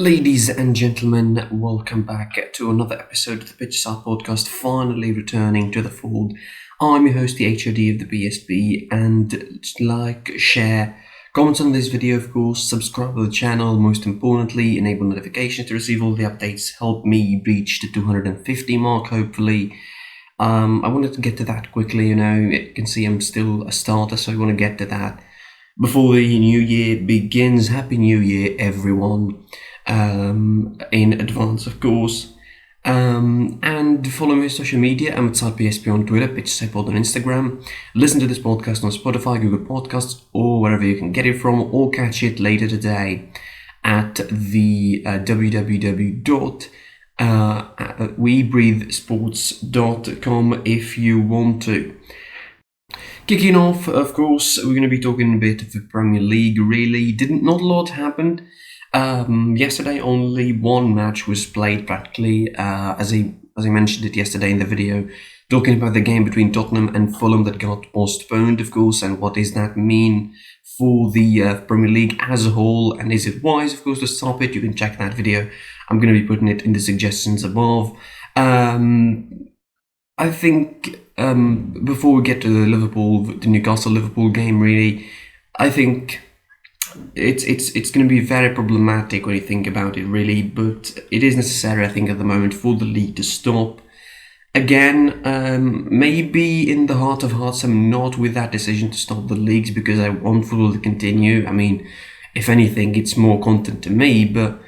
Ladies and gentlemen, welcome back to another episode of the Pitch Start podcast, finally returning to the fold. I'm your host, the HOD of the BSB, and like, share, comment on this video, of course, subscribe to the channel, most importantly, enable notifications to receive all the updates, help me reach the 250 mark, hopefully. I wanted to get to that quickly, you can see I'm still a starter, so I want to get to that before the new year begins. Happy New Year, everyone. In advance, of course. And follow me on social media. I'm at BSB on Twitter, PitchSide on Instagram. Listen to this podcast on Spotify, Google Podcasts, or wherever you can get it from, or catch it later today at the www.webreathesports.com if you want to. Kicking off, of course, we're going to be talking a bit of the Premier League, really. Not a lot happened. Yesterday, only one match was played practically, as I mentioned it yesterday in the video, talking about the game between Tottenham and Fulham that got postponed, of course, and what does that mean for the Premier League as a whole, and is it wise, of course, to stop it? You can check that video. I'm going to be putting it in the suggestions above. I think before we get to the Newcastle-Liverpool game, really, I think it's going to be very problematic when you think about it, really, but it is necessary, I think, at the moment for the league to stop. Again, maybe in the heart of hearts, I'm not with that decision to stop the leagues because I want football to continue. I mean, if anything, it's more content to me, but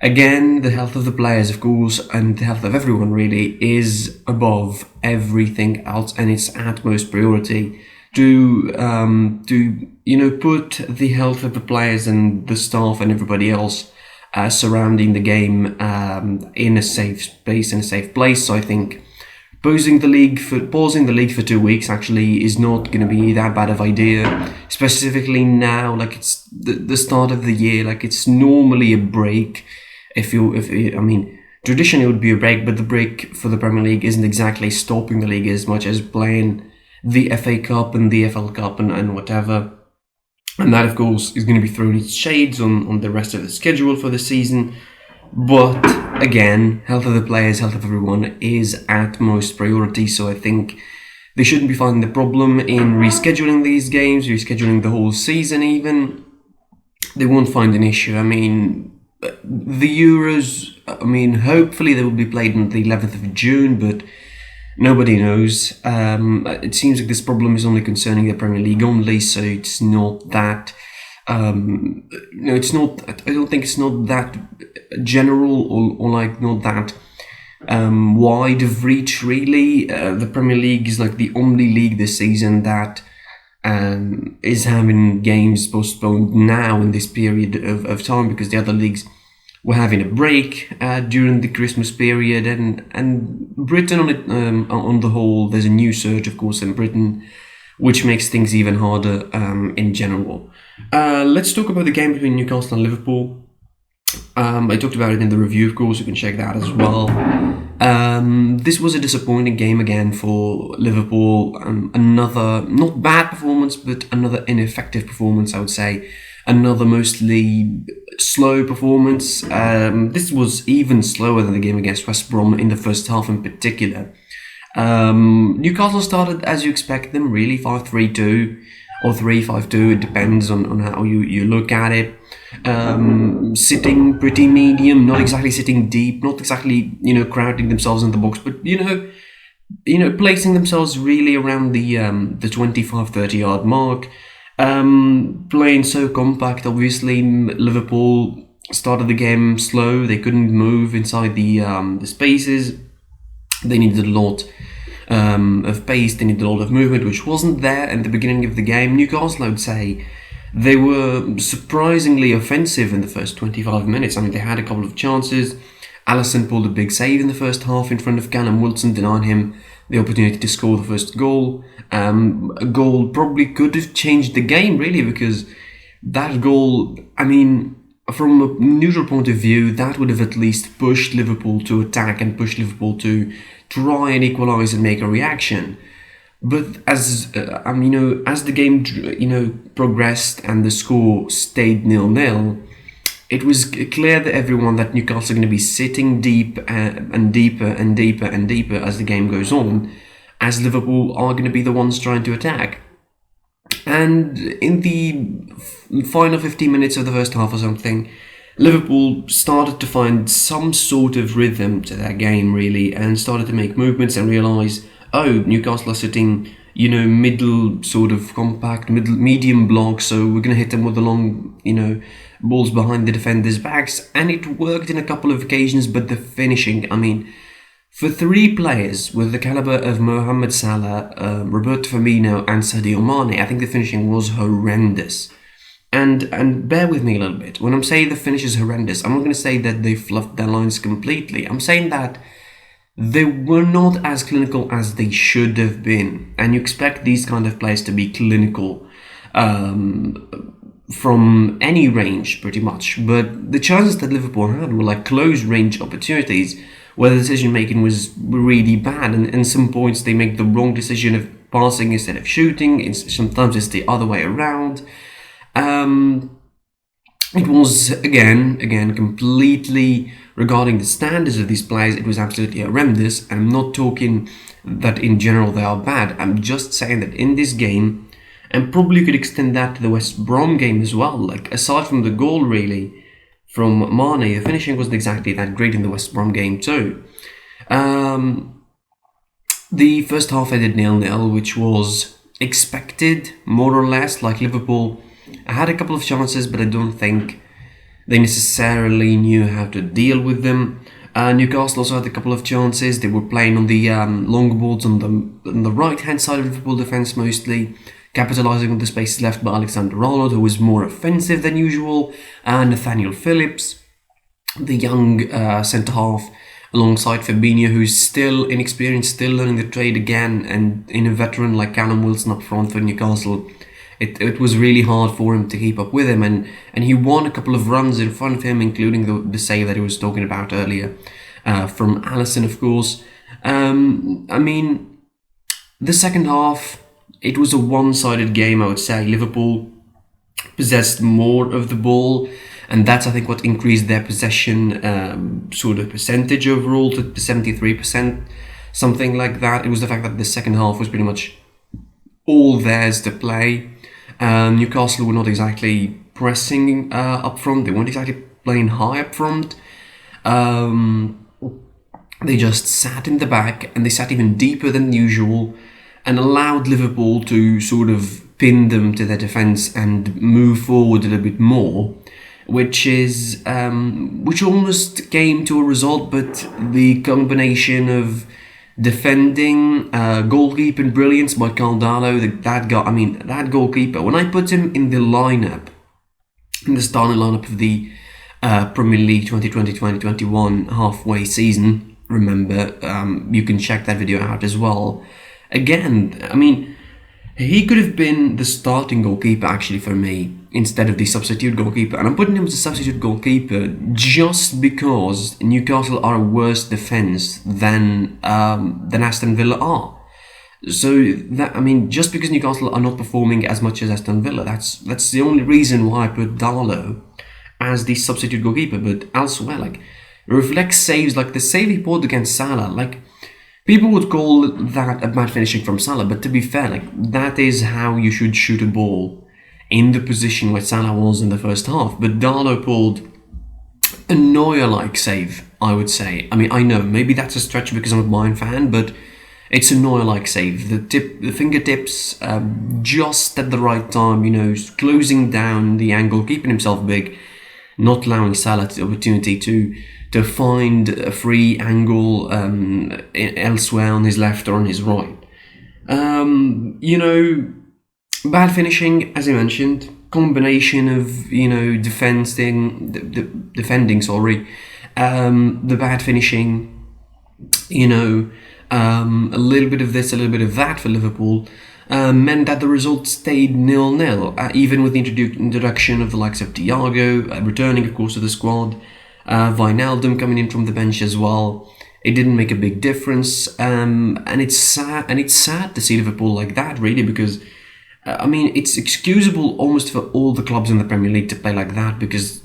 again, the health of the players, of course, and the health of everyone, really, is above everything else, and it's utmost priority to put the health of the players and the staff and everybody else surrounding the game in a safe space, in a safe place. So I think pausing the league for 2 weeks actually is not going to be that bad of idea, specifically now, like it's the start of the year, like it's normally a break. Traditionally it would be a break, but the break for the Premier League isn't exactly stopping the league as much as playing the FA Cup and the FL Cup and whatever. And that, of course, is going to be throwing its shades on the rest of the schedule for the season. But, again, health of the players, health of everyone is utmost priority. So I think they shouldn't be finding the problem in rescheduling these games, rescheduling the whole season even. They won't find an issue. I mean, the Euros, hopefully they will be played on the 11th of June, but nobody knows. It seems like this problem is only concerning the Premier League only, so it's not that. It's not. I don't think it's not that general or like not that wide of reach. Really, the Premier League is like the only league this season that is having games postponed now in this period of time, because the other leagues were having a break during the Christmas period, and Britain on the whole, there's a new surge, of course, in Britain, which makes things even harder in general. Let's talk about the game between Newcastle and Liverpool. I talked about it in the review, of course, you can check that as well. This was a disappointing game again for Liverpool. Another, not bad performance, but another ineffective performance, I would say. Another mostly slow performance. This was even slower than the game against West Brom in the first half in particular. Newcastle started as you expect them, really, 5-3-2 or 3-5-2. It depends on how you look at it. Sitting pretty medium, not exactly sitting deep, not exactly crowding themselves in the box, but placing themselves really around the 25-30 yard mark. Playing so compact. Obviously, Liverpool started the game slow. They couldn't move inside the spaces. They needed a lot of pace. They needed a lot of movement, which wasn't there at the beginning of the game. Newcastle, I would say, they were surprisingly offensive in the first 25 minutes. I mean, they had a couple of chances. Alisson pulled a big save in the first half in front of Callum Wilson, denying him the opportunity to score the first goal. A goal probably could have changed the game, really, because that goal, from a neutral point of view, that would have at least pushed Liverpool to attack and pushed Liverpool to try and equalise and make a reaction. But as the game progressed and the score stayed 0-0, it was clear to everyone that Newcastle are going to be sitting deep and deeper and deeper and deeper as the game goes on, as Liverpool are going to be the ones trying to attack. And in the final 15 minutes of the first half or something, Liverpool started to find some sort of rhythm to their game, really, and started to make movements and realise, oh, Newcastle are sitting, middle sort of compact, medium block, so we're going to hit them with the long, balls behind the defenders' backs. And it worked in a couple of occasions, but the finishing, for three players with the caliber of Mohamed Salah, Roberto Firmino and Sadio Mane, I think the finishing was horrendous. And bear with me a little bit. When I'm saying the finish is horrendous, I'm not going to say that they fluffed their lines completely. I'm saying that they were not as clinical as they should have been. And you expect these kind of players to be clinical from any range, pretty much. But the chances that Liverpool had were like close range opportunities where the decision making was really bad. And in some points, they make the wrong decision of passing instead of shooting. Sometimes it's the other way around. It was again completely, regarding the standards of these players, it was absolutely horrendous. I'm not talking that in general they are bad. I'm just saying that in this game, and probably could extend that to the West Brom game as well. Like, aside from the goal, really, from Mane, the finishing wasn't exactly that great in the West Brom game too. The first half ended 0-0, which was expected, more or less. Like, Liverpool had a couple of chances, but I don't think they necessarily knew how to deal with them. Newcastle also had a couple of chances. They were playing on the long balls on the right-hand side of Liverpool defence mostly, capitalising on the spaces left by Alexander-Arnold, who was more offensive than usual, and Nathaniel Phillips, the young centre-half, alongside Fabinho, who's still inexperienced, still learning the trade again, and in a veteran like Callum Wilson up front for Newcastle, it was really hard for him to keep up with him, and he won a couple of runs in front of him, including the save that he was talking about earlier from Alisson, of course. The second half, it was a one-sided game, I would say. Liverpool possessed more of the ball, and that's, I think, what increased their possession sort of percentage overall to 73%, something like that. It was the fact that the second half was pretty much all theirs to play. Newcastle were not exactly pressing up front. They weren't exactly playing high up front. They just sat in the back, and they sat even deeper than usual, and allowed Liverpool to sort of pin them to their defence and move forward a little bit more, which almost came to a result. But the combination of defending, goalkeeping brilliance by Caldano, that goalkeeper, when I put him in the lineup, in the starting lineup of the Premier League 2020-2021 halfway season, remember, you can check that video out as well. Again, he could have been the starting goalkeeper actually for me, instead of the substitute goalkeeper. And I'm putting him as a substitute goalkeeper just because Newcastle are a worse defence than Aston Villa are. So that, just because Newcastle are not performing as much as Aston Villa, that's the only reason why I put Darlow as the substitute goalkeeper. But elsewhere, like, reflex saves, like the save he pulled against Salah, like, people would call that a bad finishing from Salah, but to be fair, like, that is how you should shoot a ball in the position where Salah was in the first half. But Darlow pulled a Neuer-like save, I would say. I know, maybe that's a stretch because I'm a Bayern fan, but it's a Neuer-like save. The fingertips just at the right time, closing down the angle, keeping himself big, not allowing Salah the opportunity to find a free angle elsewhere on his left or on his right. Bad finishing, as I mentioned, combination of, defending, the bad finishing, a little bit of this, a little bit of that for Liverpool, meant that the result stayed 0-0, even with the introduction of the likes of Thiago, returning, of course, to the squad, Wijnaldum coming in from the bench as well. It didn't make a big difference, and it's sad to see Liverpool like that, really, because it's excusable almost for all the clubs in the Premier League to play like that, because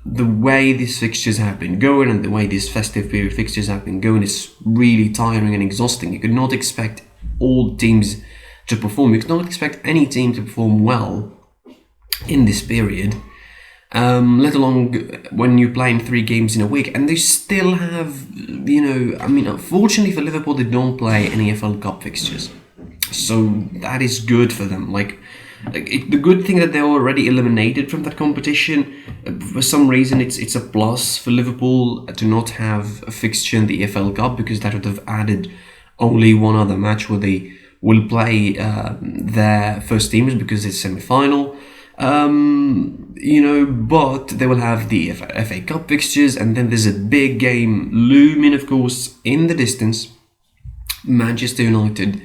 the way these fixtures have been going and the way these festive period fixtures have been going is really tiring and exhausting. You could not expect all teams to perform. You could not expect any team to perform well in this period, let alone when you're playing 3 games in a week. And they still have, unfortunately for Liverpool, they don't play any FL Cup fixtures. So that is good for them. The good thing that they're already eliminated from that competition. For some reason, it's a plus for Liverpool to not have a fixture in the EFL Cup, because that would have added only one other match where they will play their first teamers, because it's semi-final. But they will have the FA Cup fixtures, and then there's a big game looming, of course, in the distance. Manchester United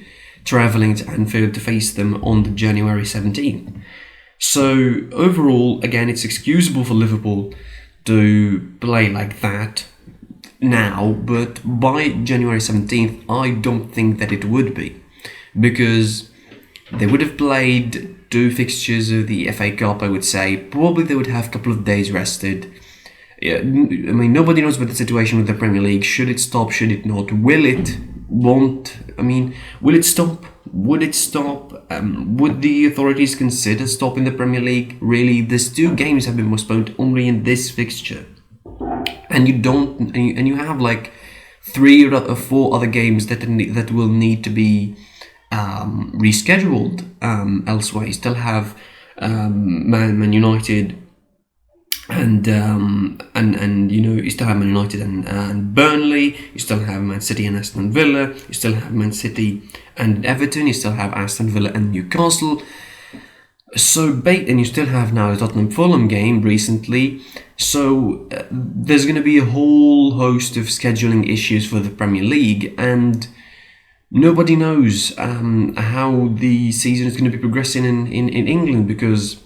travelling to Anfield to face them on the January 17th. So overall, again, it's excusable for Liverpool to play like that now, but by January 17th, I don't think that it would be, because they would have played 2 fixtures of the FA Cup, I would say. Probably they would have a couple of days rested. Yeah, nobody knows about the situation with the Premier League. Should it stop? Should it not? Will it? Won't? Will it stop? Would it stop? Would the authorities consider stopping the Premier League? Really, these 2 games have been postponed only in this fixture, and you have 3 or 4 other games that will need to be rescheduled elsewhere. You still have Man United and you still have Man United and Burnley. You still have Man City and Aston Villa. You still have Man City and Everton. You still have Aston Villa and Newcastle. And you still have now the Tottenham Fulham game recently. So there's going to be a whole host of scheduling issues for the Premier League, and nobody knows how the season is going to be progressing in England, because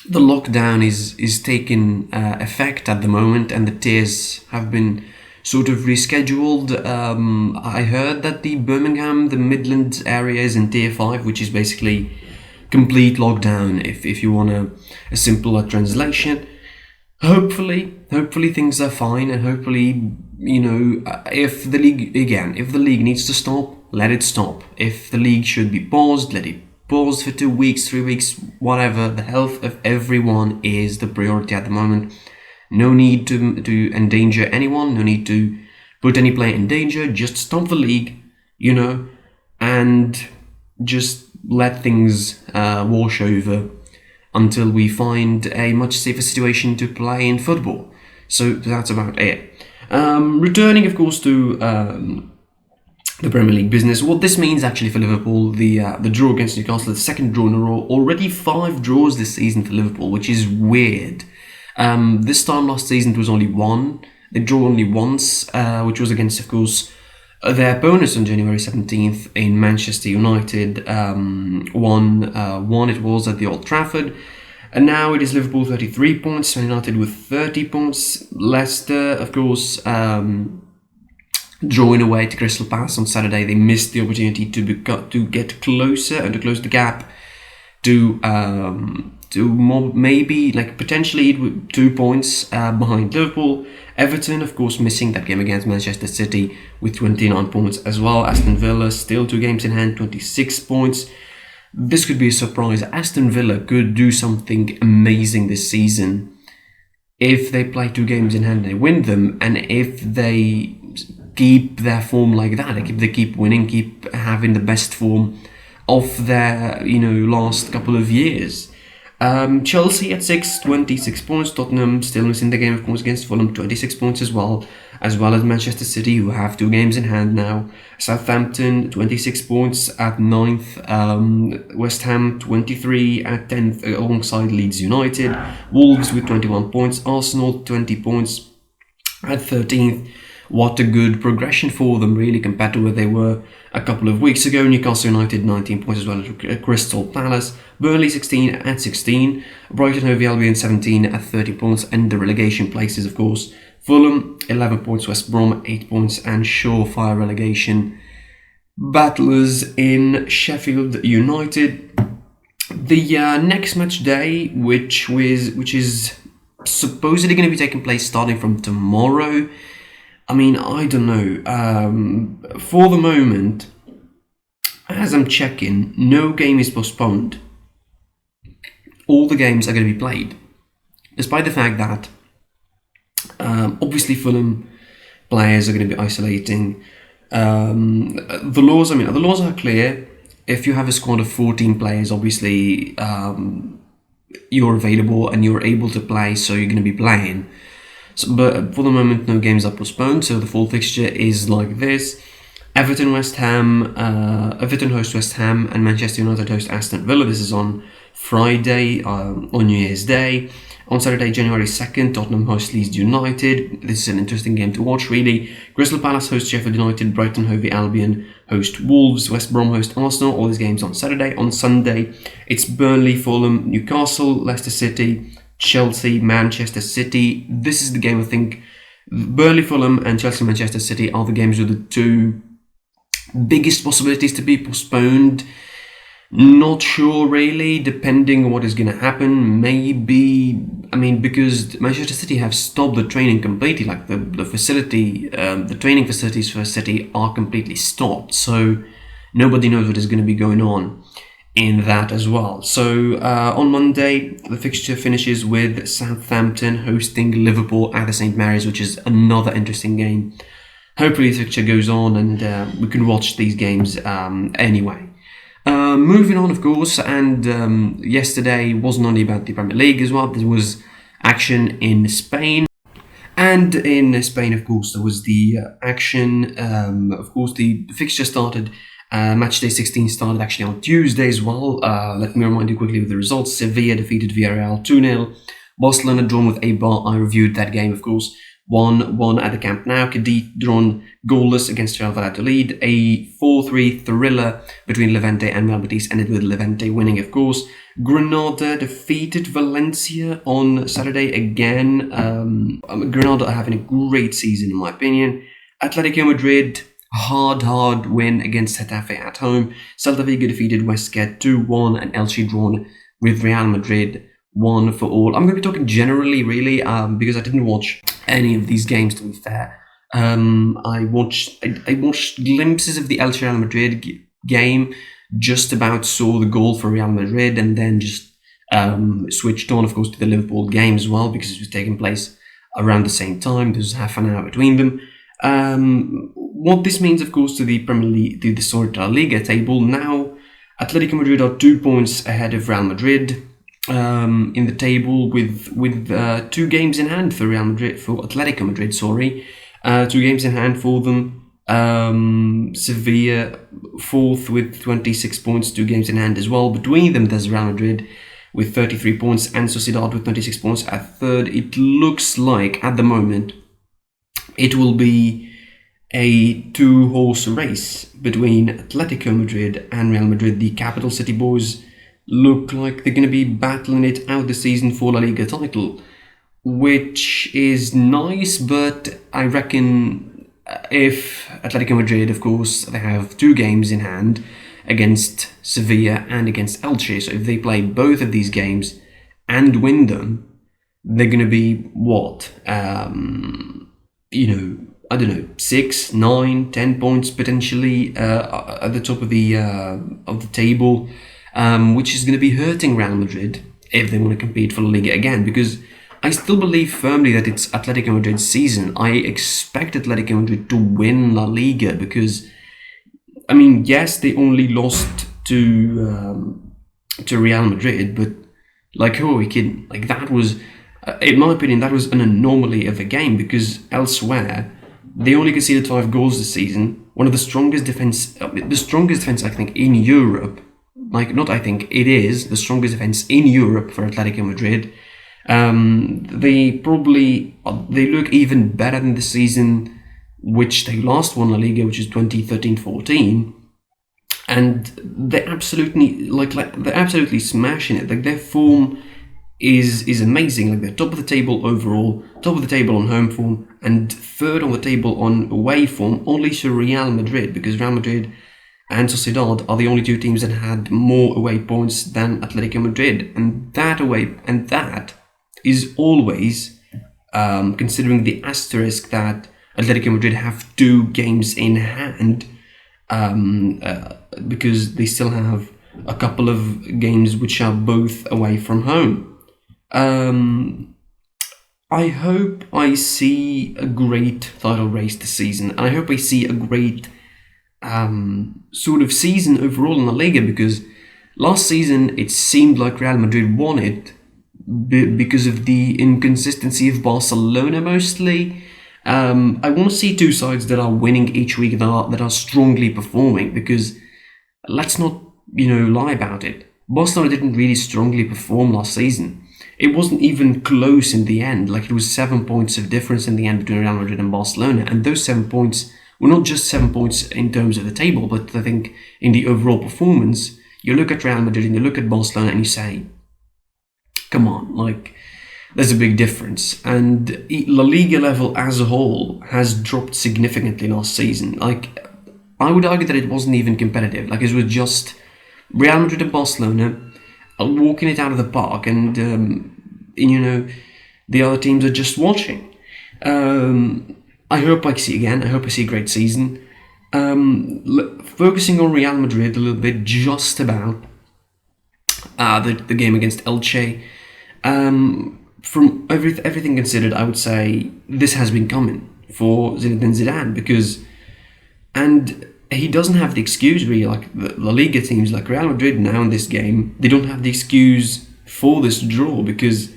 the lockdown is taking effect at the moment, and the tiers have been sort of rescheduled. I heard that the Birmingham, the Midlands area is in tier 5, which is basically complete lockdown, if you want a simpler translation. Hopefully things are fine, and hopefully, if the league needs to stop, let it stop. If the league should be paused, let it pause for 2 weeks, 3 weeks, whatever. The health of everyone is the priority at the moment. No need to endanger anyone, no need to put any player in danger. Just stop the league, and just let things wash over until we find a much safer situation to play in football. So that's about it. Returning, of course, to the Premier League business. What this means actually for Liverpool, the draw against Newcastle, the second draw in a row. Already 5 draws this season for Liverpool, which is weird. This time last season it was only 1. They drew only once, which was against, of course, their opponents on January 17th in Manchester United. 1 it was at the Old Trafford. And now it is Liverpool 33 points, Man United with 30 points. Leicester, of course, drawing away to Crystal Palace on Saturday. They missed the opportunity to get closer and to close the gap to more, maybe potentially 2 points behind Liverpool. Everton, of course, missing that game against Manchester City with 29 points as well. Aston Villa still 2 games in hand, 26 points. This could be a surprise. Aston Villa could do something amazing this season if they play 2 games in hand and they win them, and if they keep their form like that, if they keep winning, keep having the best form of their last couple of years. Chelsea at 26 points. Tottenham still missing the game, of course, against Fulham, 26 points as well as Manchester City, who have 2 games in hand now. Southampton 26 points at 9th. West Ham 23 at 10th, alongside Leeds United. Wolves with 21 points. Arsenal 20 points at 13th. What a good progression for them, really, compared to where they were a couple of weeks ago. Newcastle United 19 points as well as Crystal Palace. Burnley 16 at 16. Brighton Hove Albion 17 at 30 points. And the relegation places, of course, Fulham 11 points, West Brom 8 points, and surefire relegation battlers in Sheffield United. The next match day, which is supposedly going to be taking place starting from tomorrow. I mean, I don't know. For the moment, as I'm checking, no game is postponed. All the games are going to be played, despite the fact that obviously Fulham players are going to be isolating. The laws are clear. If you have a squad of 14 players, obviously you're available and you're able to play, so you're going to be playing. So, but for the moment, no games are postponed, so the full fixture is like this. Everton host West Ham, and Manchester United host Aston Villa. This is on Friday, on New Year's Day. On Saturday, January 2nd, Tottenham host Leeds United. This is an interesting game to watch, really. Crystal Palace host Sheffield United. Brighton Hove Albion host Wolves. West Brom host Arsenal. All these games on Saturday. On Sunday, it's Burnley, Fulham, Newcastle, Leicester City, Chelsea, Manchester City. This is the game, I think. Burnley, Fulham, and Chelsea, Manchester City are the games with the two biggest possibilities to be postponed. Not sure really, depending on what is going to happen. Maybe, because Manchester City have stopped the training completely, like the training facilities for City are completely stopped, so nobody knows what is going to be going on in that as well. So on Monday, the fixture finishes with Southampton hosting Liverpool at the St. Mary's, which is another interesting game. Hopefully the fixture goes on and we can watch these games anyway. Moving on, of course, and yesterday wasn't only about the Premier League as well. There was action in Spain. And in Spain, of course, there was the action. Of course, the fixture started. Match day 16 started actually on Tuesday as well. Let me remind you quickly of the results. Sevilla defeated Villarreal 2-0. Barcelona drawn with Eibar. I reviewed that game, of course. 1-1 at the Camp Nou. Cadiz drawn goalless against Real Valladolid. A 4-3 thriller between Levante and Real Betis ended with Levante winning, of course. Granada defeated Valencia on Saturday again. Granada are having a great season, in my opinion. Atletico Madrid, hard win against Getafe at home. Celta Vigo defeated Huesca 2-1, and Elche drawn with Real Madrid 1-1. I'm going to be talking generally, really, because I didn't watch any of these games, to be fair. I watched glimpses of the Elche Real Madrid game, just about saw the goal for Real Madrid, and then just switched on, of course, to the Liverpool game as well, because it was taking place around the same time. There's half an hour between them. What this means, of course, to the Premier League, to the LaLiga table now, Atletico Madrid are 2 points ahead of Real Madrid in the table with 2 games in hand for Atletico Madrid. 2 games in hand for them. Sevilla fourth with 26 points, 2 games in hand as well. Between them, there's Real Madrid with 33 points and Sociedad with 26 points at third. It looks like at the moment it will be a 2-horse race between Atletico Madrid and Real Madrid. The capital city boys look like they're going to be battling it out this season for La Liga title, which is nice, but I reckon if Atletico Madrid, of course, they have 2 games in hand against Sevilla and against Elche, so if they play both of these games and win them, they're going to be, I don't know, 6, 9, 10 points potentially at the top of the table, which is going to be hurting Real Madrid if they want to compete for La Liga again, because I still believe firmly that it's Atletico Madrid's season. I expect Atletico Madrid to win La Liga because, yes, they only lost to Real Madrid, but who are we kidding? That was, in my opinion, that was an anomaly of a game, because elsewhere they only conceded 5 goals this season. One of the strongest defense I think in Europe. It is the strongest defense in Europe for Atletico Madrid. They look even better than the season which they last won La Liga, which is 2013-14, and they're absolutely smashing it. Their form is amazing. They're top of the table overall, top of the table on home form, and third on the table on away form, only to Real Madrid, because Real Madrid and Sociedad are the only 2 teams that had more away points than Atletico Madrid, and that is always considering the asterisk that Atletico Madrid have 2 games in hand, because they still have a couple of games which are both away from home. I hope I see a great title race this season, and I hope I see a great sort of season overall in La Liga, because last season it seemed like Real Madrid won it because of the inconsistency of Barcelona mostly. I want to see 2 sides that are winning each week, that are strongly performing, because let's not, lie about it. Barcelona didn't really strongly perform last season. It wasn't even close in the end. Like, it was 7 points of difference in the end between Real Madrid and Barcelona, and those 7 points were not just 7 points in terms of the table, but I think in the overall performance. You look at Real Madrid and you look at Barcelona and you say, come on, like, there's a big difference. And La Liga level as a whole has dropped significantly last season. Like, I would argue that it wasn't even competitive. Like, it was just Real Madrid and Barcelona walking it out of the park, and the other teams are just watching. I hope I see again. I hope I see a great season. Focusing on Real Madrid a little bit, just about the game against Elche. From everything considered, I would say this has been coming for Zinedine Zidane, and he doesn't have the excuse really. Like the La Liga teams, like Real Madrid now in this game, they don't have the excuse for this draw, because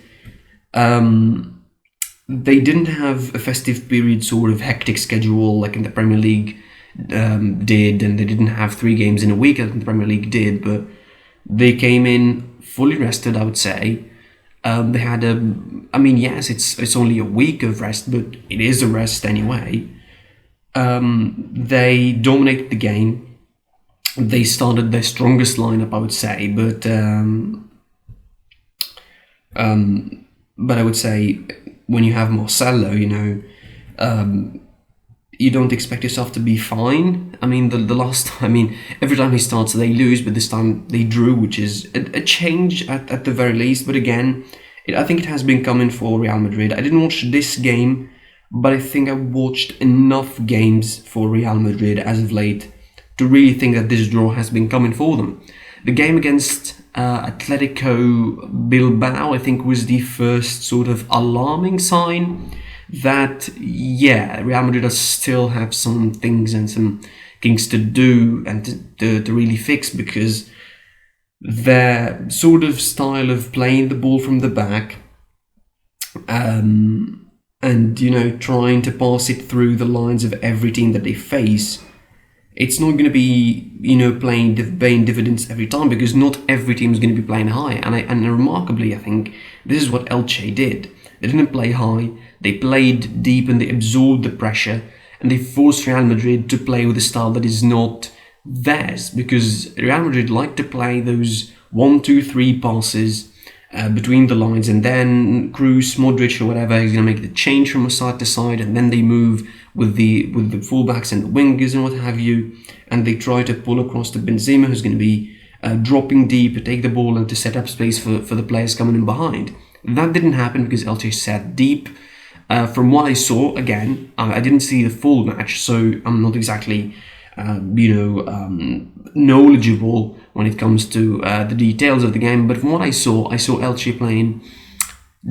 they didn't have a festive period sort of hectic schedule like in the Premier League did, and they didn't have 3 games in a week like the Premier League did, but they came in fully rested, I would say. They had yes, it's only a week of rest, but it is a rest anyway. They dominated the game. They started their strongest lineup, I would say, but I would say when you have Marcelo, you don't expect yourself to be fine. I mean, the last time, every time he starts, they lose, but this time they drew, which is a change at the very least. But again, I think it has been coming for Real Madrid. I didn't watch this game, but I think I watched enough games for Real Madrid as of late to really think that this draw has been coming for them. The game against Atletico Bilbao, I think, was the first sort of alarming sign that, Real Madrid still have some things and some things to do and to really fix, because their sort of style of playing the ball from the back and, trying to pass it through the lines of every team that they face, it's not going to be, paying dividends every time, because not every team is going to be playing high. And remarkably, I think this is what Elche did. They didn't play high, they played deep, and they absorbed the pressure, and they forced Real Madrid to play with a style that is not theirs, because Real Madrid like to play those 1-2-3 passes between the lines, and then Kroos, Modric or whatever is going to make the change from side to side, and then they move with the fullbacks and the wingers and what have you, and they try to pull across to Benzema, who's going to be dropping deep to take the ball and to set up space for the players coming in behind. That didn't happen because Elche sat deep. From what I saw, again, I didn't see the full match, so I'm not exactly knowledgeable when it comes to the details of the game. But from what I saw Elche playing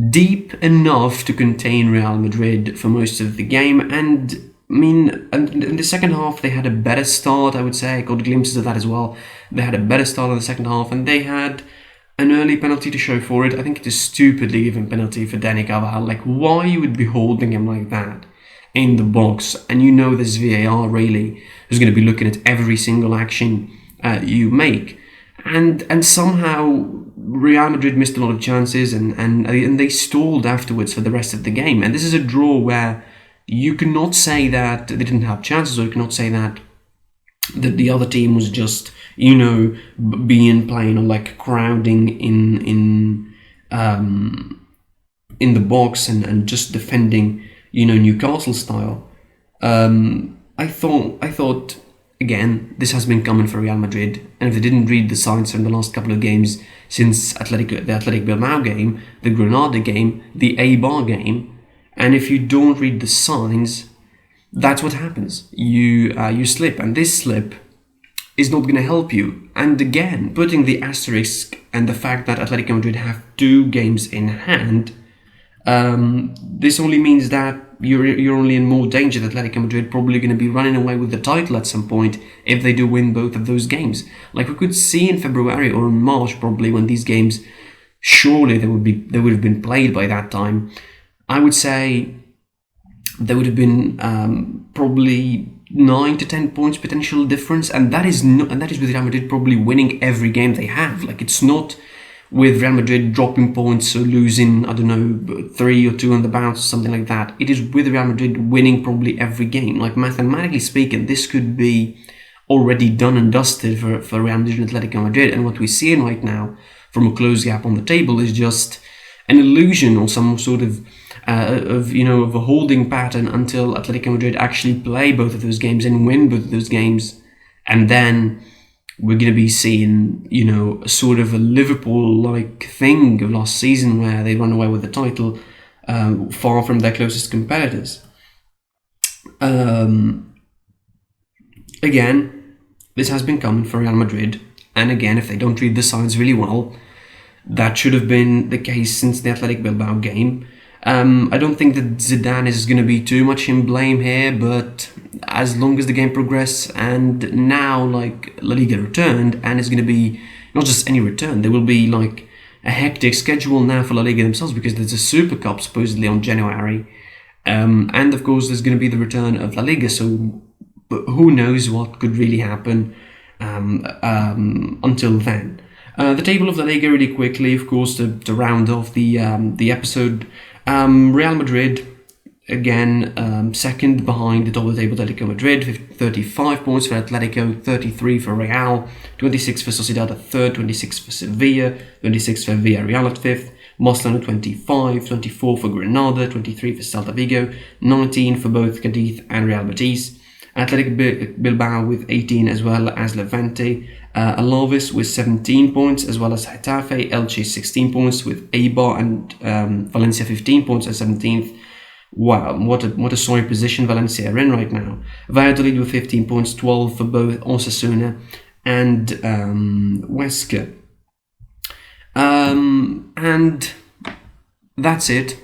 deep enough to contain Real Madrid for most of the game. And in the second half, they had a better start, I would say. I got glimpses of that as well. They had a better start in the second half, and they had an early penalty to show for it. I think it is stupidly given penalty for Dani Carvajal. Like, why you would be holding him like that in the box? And there's VAR really who's going to be looking at every single action you make. And somehow Real Madrid missed a lot of chances, and they stalled afterwards for the rest of the game. And this is a draw where you cannot say that they didn't have chances, or you cannot say that the other team was just being plain, or like crowding in the box and just defending Newcastle style. I thought again, this has been common for Real Madrid, and if they didn't read the signs from the last couple of games since the Athletic Bilbao game, the Granada game, the Eibar game, and if you don't read the signs, that's what happens. You slip, and this slip is not going to help you. And again, putting the asterisk and the fact that Atletico Madrid have 2 games in hand, this only means that you're only in more danger. That Atletico Madrid probably going to be running away with the title at some point if they do win both of those games. Like we could see in February or in March, probably, when these games, surely they would have been played by that time. I would say there would have been probably 9 to 10 points potential difference, and that is with Real Madrid probably winning every game they have. Like, it's not with Real Madrid dropping points or losing, I don't know, 3 or 2 on the bounce or something like that. It is with Real Madrid winning probably every game. Like, mathematically speaking, this could be already done and dusted for Real Madrid and Atletico Madrid. And what we're seeing right now from a close gap on the table is just an illusion or some sort of a holding pattern until Atletico Madrid actually play both of those games and win both of those games, and then we're going to be seeing, sort of a Liverpool-like thing of last season where they run away with the title, far from their closest competitors. Again, this has been coming for Real Madrid, and again, if they don't read the signs really well, that should have been the case since the Athletic Bilbao game. I don't think that Zidane is going to be too much in blame here, but as long as the game progresses, and now like LaLiga returned, and it's going to be not just any return, there will be like a hectic schedule now for LaLiga themselves, because there's a Super Cup supposedly on January, and of course there's going to be the return of LaLiga, so who knows what could really happen until then. The table of LaLiga really quickly, of course, to round off the episode. Real Madrid, again, second behind the top of the table, Atletico Madrid, 35 points for Atletico, 33 for Real, 26 for Sociedad at third, 26 for Sevilla, 26 for Villarreal at fifth, Barcelona 25, 24 for Granada, 23 for Celta Vigo, 19 for both Cadiz and Real Betis, Athletic Bilbao with 18 as well as Levante, Alaves with 17 points as well as Getafe, Elche 16 points with Eibar and Valencia 15 points at 17th. Wow, what a sorry position Valencia are in right now. Valladolid with 15 points, 12 for both Osasuna and Huesca. And that's it.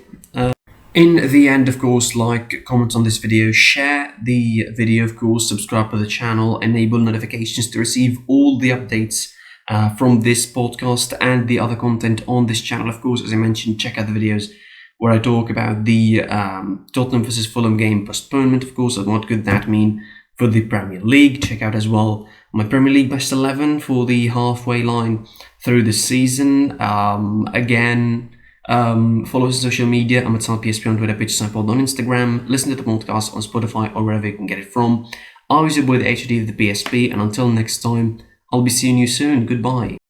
In the end, of course, like, comment on this video, share the video, of course, subscribe to the channel, enable notifications to receive all the updates from this podcast and the other content on this channel. Of course, as I mentioned, check out the videos where I talk about the Tottenham vs Fulham game postponement, of course, and what could that mean for the Premier League. Check out as well my Premier League best 11 for the halfway line through the season. Again, follow us on social media. I'm at PSP on Twitter, PitchSnipod on Instagram. Listen to the podcast on Spotify or wherever you can get it from. I was your boy, the HOD of the PSP, and until next time, I'll be seeing you soon. Goodbye.